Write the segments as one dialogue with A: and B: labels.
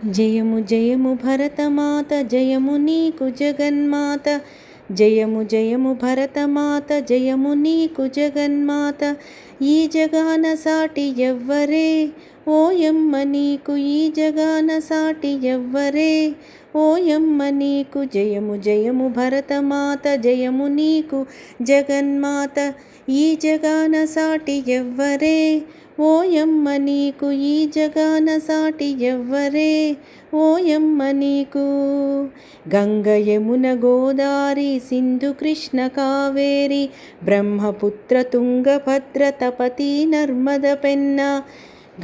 A: జయము జయము భరతమాత జయము నీకు జగన్మాత, జయము జయము భరతమాత జయము నీకు జగన్మాత. ఈ జగాన సాటి ఎవ్వరే ఓయమ్మ నీకు, ఈ జగాన సాటి ఎవ్వరే ఓయమ్మ నీకు. జయము జయము భరతమాత జయము నీకు జగన్మాత. ఈ జగాన సాటి ఎవ్వరే ఓయమ్మ నీకు, ఈ జగాన సాటి ఎవ్వరే ఓయమ్మ నీకు. గంగ యమున గోదారి సింధు కృష్ణ కావేరి బ్రహ్మపుత్ర తుంగభద్ర తపతి నర్మద పెన్న.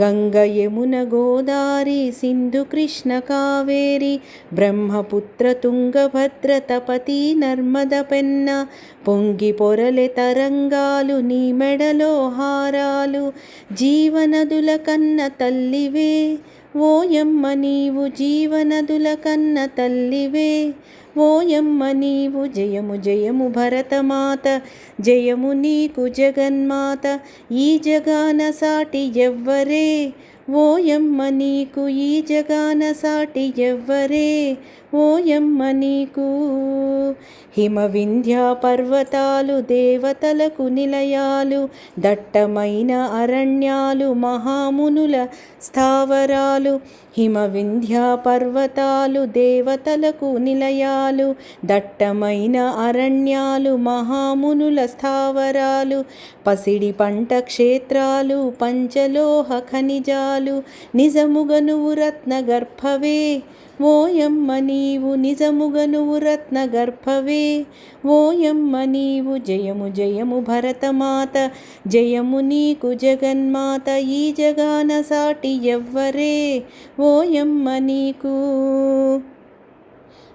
A: గంగ యమున గోదారి సింధు కృష్ణ కావేరి బ్రహ్మపుత్ర తుంగభద్ర తపతి నర్మద పెన్న. పొంగి పొరలె తరంగాలు నీ మెడలో హారాలు, జీవనదుల కన్న తల్లివే ఓయమ్మ నీవు, జీవనదుల కన్న తల్లివే ఓయమ్మ నీవు. జయము జయము భరతమాత జయము నీకు జగన్మాత. ఈ జగాన సాటి ఎవ్వరే ఓయమ్మ నీకు, ఈ జగాన సాటి ఎవ్వరే ఓయమ్మ నీకు. హిమ వింధ్య పర్వతాలు దేవతలకు నిలయాలు, దట్టమైన అరణ్యాలు మహామునుల స్థావరాలు. హిమ వింధ్య పర్వతాలు దేవతలకు నిలయాలు, దట్టమైన అరణ్యాలు మహామునుల స్థావరాలు. పసిడి పంట క్షేత్రాలు పంచలోహ ఖనిజాలు, నిజముగా నువ్వు రత్న గర్భవే ఓయమ్మ నీవు, నిజముగా నువ్వు రత్న గర్భవే ఓయమ్మ నీవు. జయము జయము భరతమాత జయము నీకు జగన్మాత. ఈ జగాన సాటి ఎవ్వరే ఓయమ్మ నీకు.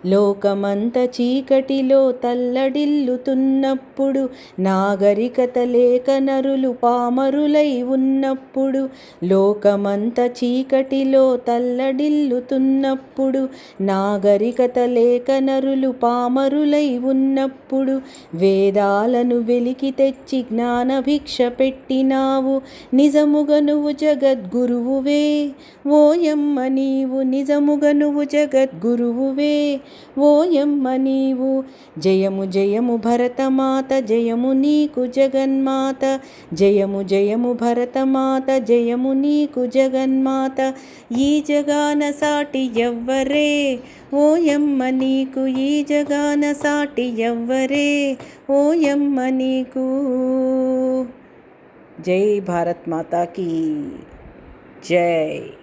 A: లోకమంత చీకటిలో తల్లడిల్లుతున్నప్పుడు, నాగరికత లేక నరులు పామరులై ఉన్నప్పుడు. లోకమంత చీకటిలో తల్లడిల్లుతున్నప్పుడు, నాగరికత లేక నరులు పామరులై ఉన్నప్పుడు. వేదాలను వెలికి తెచ్చి జ్ఞానభిక్ష పెట్టినావు, నిజముగా నువ్వు జగద్గురువువే ఓయమ్మ నీవు, నిజముగా నువ్వు జగద్గురువువే ఓయమ్మ నీవు. జయము జయము భరతమాత జయము నీకు జగన్మాత. జయము జయము భరతమాత జయము నీకు జగన్మాత. ఈ జగాన సాటి ఎవ్వరే ఓయమ్మ నీకు, ఈ జగాన సాటి ఎవ్వరే ఓయమ్మ నీకు. జై భారత్ మాతా కీ జై.